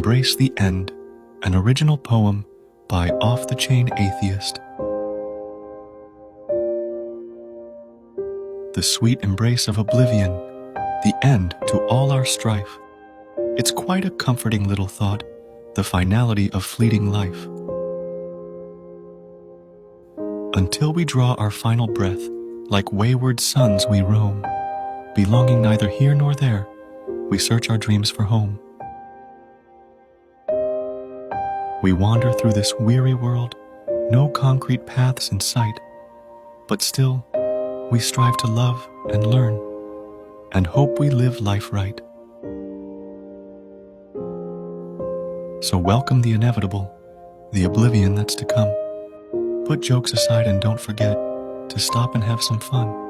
Embrace the End, an original poem by Off the Chain Atheist. The sweet embrace of oblivion, the end to all our strife. It's quite a comforting little thought, the finality of fleeting life. Until we draw our final breath, like wayward sons we roam, belonging neither here nor there, we search our dreams for home. We wander through this weary world, no concrete paths in sight, but still, we strive to love and learn, and hope we live life right. So welcome the inevitable, the oblivion that's to come. Put jokes aside and don't forget to stop and have some fun.